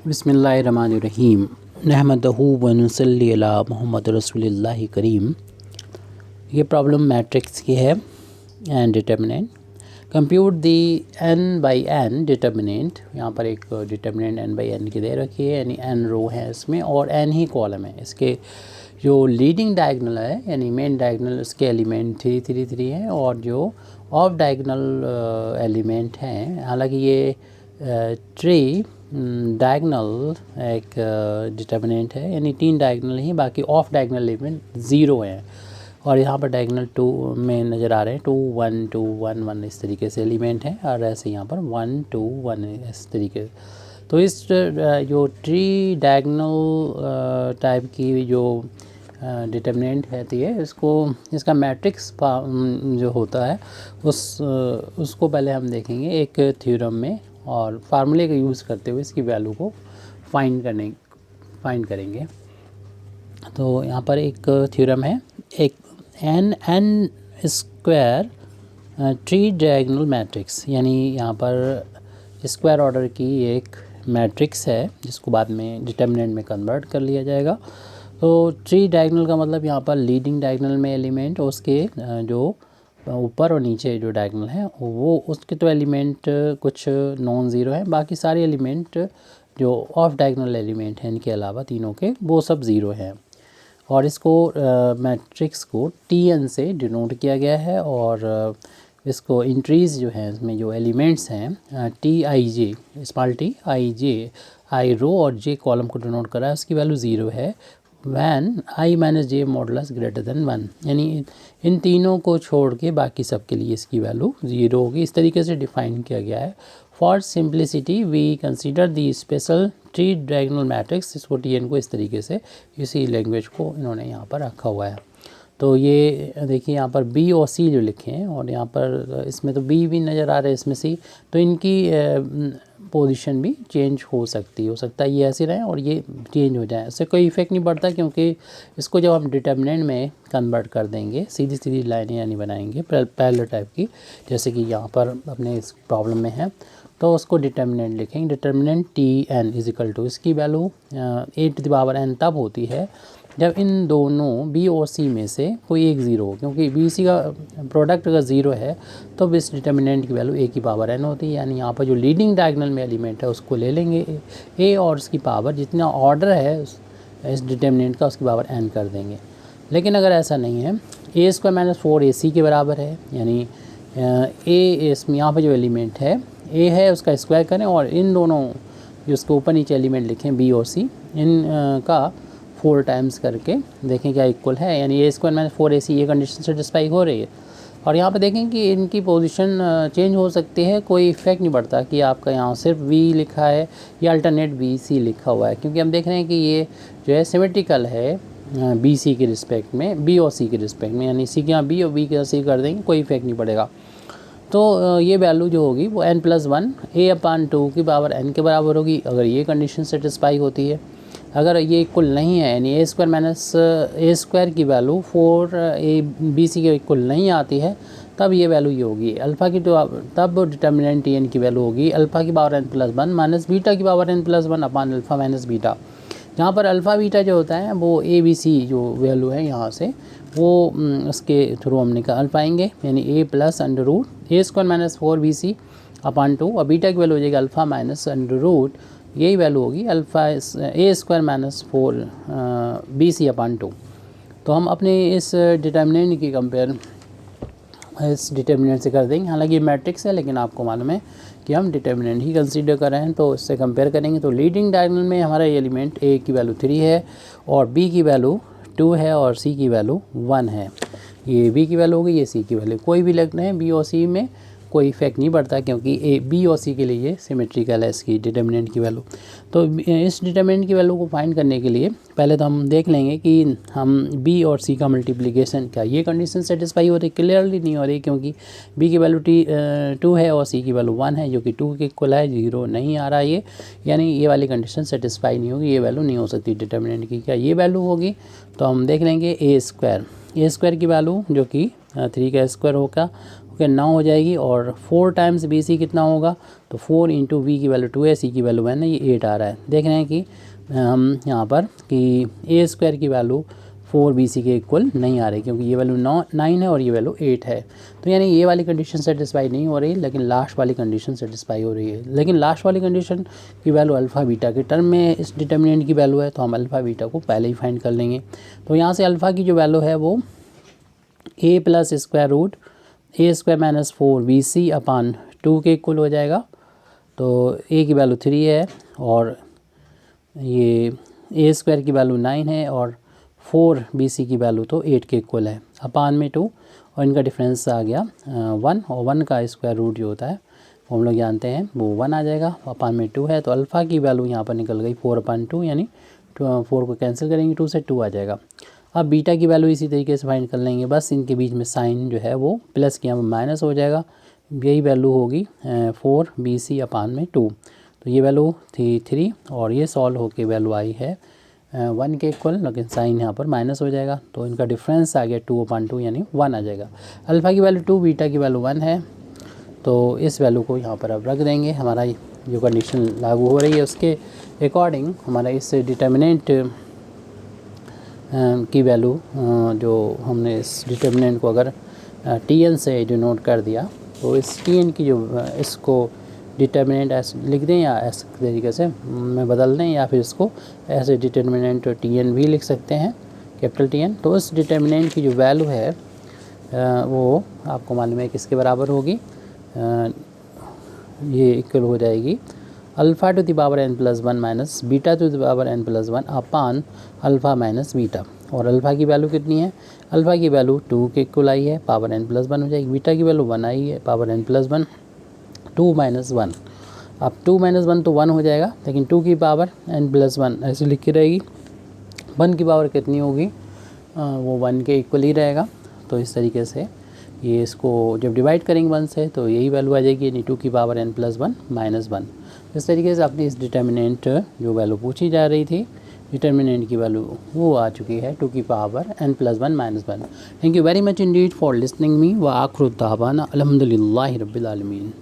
बिस्मिल्लाहिर्रहमानिर्रहीम नहमदहू व नुसल्ली अला मुहम्मद रसूलिल्लाहि करीम। ये प्रॉब्लम मैट्रिक्स की है and determinant. Compute the n by n determinant. यहाँ पर एक डिटर्मिनेंट n बाई n की दे रखी है, यानी n रो है इसमें और n ही कॉलम है। इसके जो लीडिंग डायगनल है यानी मेन डायगनल, उसके एलिमेंट 3 3 3 हैं और जो ऑफ डायगनल एलिमेंट हैं, हालांकि ये ट्री डायगनल एक डिटर्मिनेंट है, यानी 3 डायगनल ही, बाकी ऑफ डायगनल एलिमेंट 0 हैं। और यहाँ पर डायगनल 2 में नज़र आ रहे हैं, 2 1 2 1 1 इस तरीके से एलिमेंट हैं, और ऐसे यहाँ पर 1 2 1 इस तरीके। तो इस जो ट्री डायगनल टाइप की जो डिटर्मिनेंट रहती है, इसका मैट्रिक्स जो होता है उसको पहले हम देखेंगे एक थ्योरम में, और फार्मूले का यूज़ करते हुए इसकी वैल्यू को फाइंड करेंगे। तो यहाँ पर एक थ्योरम है, एक n square tree diagonal matrix, यानी यहाँ पर स्क्वायर ऑर्डर की एक मैट्रिक्स है जिसको बाद में डिटर्मिनेंट में कन्वर्ट कर लिया जाएगा। तो ट्री डायगोनल का मतलब यहाँ पर लीडिंग डायगोनल में एलिमेंट, उसके जो ऊपर और नीचे जो डायगोनल है वो उसके तो एलिमेंट कुछ नॉन ज़ीरो हैं, बाकी सारे एलिमेंट जो ऑफ डायगोनल एलिमेंट हैं इनके अलावा तीनों के वो सब ज़ीरो हैं। और इसको मैट्रिक्स को Tn से डिनोट किया गया है, और इसको इंट्रीज जो हैं इसमें जो एलिमेंट्स हैं Tij, small t ij, i रो और j कॉलम को डिनोट करा है, उसकी वैल्यू 0 है when i minus j modulus greater than 1, यानी इन तीनों को छोड़ के बाकी सब के लिए इसकी वैल्यू 0 होगी। इस तरीके से डिफाइन किया गया है। For simplicity we consider the special tridiagonal matrix. इसको Tn को इस तरीके से इसी लैंग्वेज को इन्होंने यहाँ पर रखा हुआ है। तो ये देखिए यहाँ पर B और C जो लिखे हैं, और यहाँ पर इसमें तो B भी नज़र आ रहा है, इसमें C, तो इनकी पोजीशन भी चेंज हो सकता है ये ऐसे रहें और ये चेंज हो जाए, इससे कोई इफेक्ट नहीं पड़ता, क्योंकि इसको जब हम डिटर्मिनेंट में कन्वर्ट कर देंगे सीधी सीधी लाइनें यानी बनाएंगे पैरेलल टाइप की, जैसे कि यहाँ पर अपने इस प्रॉब्लम में है, तो उसको डिटर्मिनेंट लिखेंगे। डिटर्मिनेंट Tn इजिकल टू, इसकी वैल्यू a⁴n तब होती है जब इन दोनों B और C में से कोई एक ज़ीरो हो, क्योंकि BC का प्रोडक्ट अगर ज़ीरो है तो इस डिटर्मिनेंट की वैल्यू a⁴n होती है, यानी यहाँ पर जो लीडिंग डायगोनल में एलिमेंट है उसको ले लेंगे a और उसकी पावर जितना ऑर्डर है इस डिटर्मिनेंट का उसकी पावर n कर देंगे। लेकिन अगर ऐसा नहीं है, a² - 4ac के बराबर है, यानी a इसमें यहाँ पर जो एलिमेंट है a है उसका स्क्वायर करें और इन दोनों जो उसके ऊपर नीचे एलिमेंट लिखें B और C, इन का 4 टाइम्स करके देखें क्या इक्वल है, यानी a² - 4ac ये कंडीशन सेटिस्फाई हो रही है। और यहाँ पे देखें कि इनकी पोजीशन चेंज हो सकती है, कोई इफेक्ट नहीं पड़ता कि आपका यहाँ सिर्फ V लिखा है या अल्टरनेट BC लिखा हुआ है, क्योंकि हम देख रहे हैं कि ये जो है सिमेट्रिकल है BC के रिस्पेक्ट में, B और C के रिस्पेक्ट में, यानी C के यहाँ B और B के यहाँ C कर देंगे, कोई इफेक्ट नहीं पड़ेगा। तो ये वैल्यू जो होगी वो n+1 a/2 की पावर n के बराबर होगी, अगर ये कंडीशन सेटिस्फाई होती है। अगर ये इक्वल नहीं है, यानी a² की वैल्यू 4abc के इक्वल नहीं आती है, तब ये वैल्यू ये होगी अल्फ़ा की, तो तब डिटर्मिनेंट Tn की वैल्यू होगी α⁴n+1 माइनस β⁴n+1 अपान अल्फ़ा माइनस बीटा, जहाँ पर अल्फ़ा बीटा जो होता है वो ABC जो वैल्यू है यहाँ से वो उसके थ्रू हम निकाल पाएंगे, यानी a + √a² - 4bc अपान 2, और बीटा की वैल्यू हो जाएगी अल्फ़ा माइनस √, यही वैल्यू होगी अल्फ़ा a² - 4bc अपान 2। तो हम अपने इस डिटर्मिनेंट की कंपेयर इस डिटर्मिनेंट से कर देंगे, हालांकि ये मैट्रिक्स है लेकिन आपको मालूम है कि हम डिटर्मिनेंट ही कंसीडर कर रहे हैं, तो इससे कंपेयर करेंगे। तो लीडिंग डायगोनल में हमारा एलिमेंट A की वैल्यू 3 है और B की वैल्यू 2 है और C की वैल्यू 1 है। ये B की वैल्यू होगी, ये C की वैल्यू, कोई भी लगना है B और C में कोई इफेक्ट नहीं पड़ता, क्योंकि B और C के लिए ये सिमेट्रिकल है इसकी डिटर्मिनेंट की वैल्यू। तो इस डिटर्मिनेंट की वैल्यू को फाइंड करने के लिए पहले तो हम देख लेंगे कि हम B और C का मल्टीप्लिकेशन क्या ये कंडीशन सेटिस्फाई हो रही, क्लियरली नहीं हो रही, क्योंकि B की वैल्यू 2 है और C की वैल्यू 1 है, जो कि 2 के इक्वल है, 0 नहीं आ रहा है ये, यानी ये वाली कंडीशन सेटिस्फाई नहीं होगी, ये वैल्यू नहीं हो सकती डिटर्मिनेंट की। क्या ये वैल्यू होगी? तो हम देख लेंगे a² की वैल्यू जो कि 3 का स्क्वायर होगा ओके 9 हो जाएगी। और 4 टाइम्स बी सी कितना होगा, तो 4 इंटू वी की वैल्यू 2 है, सी की वैल्यू 1 है, ये 8 आ रहा है। देख रहे हैं कि हम यहाँ पर कि ए स्क्वायर की वैल्यू 4 बी सी के इक्वल नहीं आ रही, क्योंकि ये वैल्यू 9 है और ये वैल्यू 8 है। तो यानी ये वाली कंडीशन सेटिस्फाई नहीं हो रही, लेकिन लास्ट वाली कंडीशन सेटिस्फाई हो रही है। लेकिन लास्ट वाली कंडीशन की वैल्यू अल्फ़ा बीटा के टर्म में इस डिटर्मिनेंट की वैल्यू है, तो हम अल्फ़ा बीटा को पहले ही फाइंड कर लेंगे। तो यहाँ से अल्फ़ा की जो वैल्यू है वो ए प्लस स्क्वायर रूट ए स्क्वायर माइनस 4 बी सी अपान 2 के इक्वल हो जाएगा। तो ए की वैल्यू 3 है और ये ए स्क्वायर की वैल्यू 9 है और 4 बी सी की वैल्यू तो 8 के इक्वल है, अपान में 2 और इनका डिफरेंस आ गया 1 और 1 का स्क्वायर रूट जो होता है वो हम लोग जानते हैं वो 1 आ जाएगा, अपान में 2 है। तो अल्फ़ा की वैल्यू यहाँ पर निकल गई 4/2, यानी 4 को कैंसिल करेंगे 2 से 2 आ जाएगा। अब बीटा की वैल्यू इसी तरीके से फाइंड कर लेंगे, बस इनके बीच में साइन जो है वो प्लस की यहाँ माइनस हो जाएगा। यही वैल्यू होगी 4 बी सी अपान में 2, तो ये वैल्यू थी 3 और ये सॉल्व होके वैल्यू आई है 1 के इक्वल, लेकिन साइन यहाँ पर माइनस हो जाएगा। तो इनका डिफरेंस आ गया 2/2 यानी 1 आ जाएगा। अल्फ़ा की वैल्यू 2, बीटा की वैल्यू 1 है, तो इस वैल्यू को यहाँ पर अब रख देंगे। हमारा जो कंडीशन लागू हो रही है उसके अकॉर्डिंग हमारा इस डिटर्मिनेंट की वैल्यू जो हमने इस डिटर्मिनेंट को अगर टी एन से डिनोट कर दिया, तो इस टी एन की जो इसको डिटर्मिनेंट ऐसे लिख दें या ऐसे तरीके से में बदल दें, या फिर इसको ऐसे डिटर्मिनेंट टी एन भी लिख सकते हैं, कैपिटल टी एन। तो इस डिटर्मिनेंट की जो वैल्यू है वो आपको मालूम है किसके बराबर होगी, ये इक्वल हो जाएगी alpha two the power n plus 1 minus beta two the power n plus 1 upon alpha minus beta. और अल्फ़ा की वैल्यू कितनी है, अल्फ़ा की वैल्यू 2 के इक्वल आई है, पावर n प्लस 1 हो जाएगी। बीटा की वैल्यू 1 आई है, पावर n प्लस 1, 2 माइनस 1। अब 2 माइनस 1 तो 1 हो जाएगा, लेकिन 2 की पावर n प्लस 1 ऐसे लिखी रहेगी। 1 की पावर कितनी होगी, वो 1 के इक्वल ही रहेगा। तो इस तरीके से ये इसको जब डिवाइड करेंगे 1 से तो यही वैल्यू आ जाएगी, यानी 2 की पावर n प्लस 1 माइनस 1। इस तरीके से अपनी इस डिटर्मिनेंट जो वैल्यू पूछी जा रही थी, डिटर्मिनेंट की वैल्यू वो आ चुकी है 2 की power n plus 1 minus 1। Thank you very much Indeed for listening me व आखिर दावाना अल्हम्दुलिल्लाहि रब्बिल आलमीन।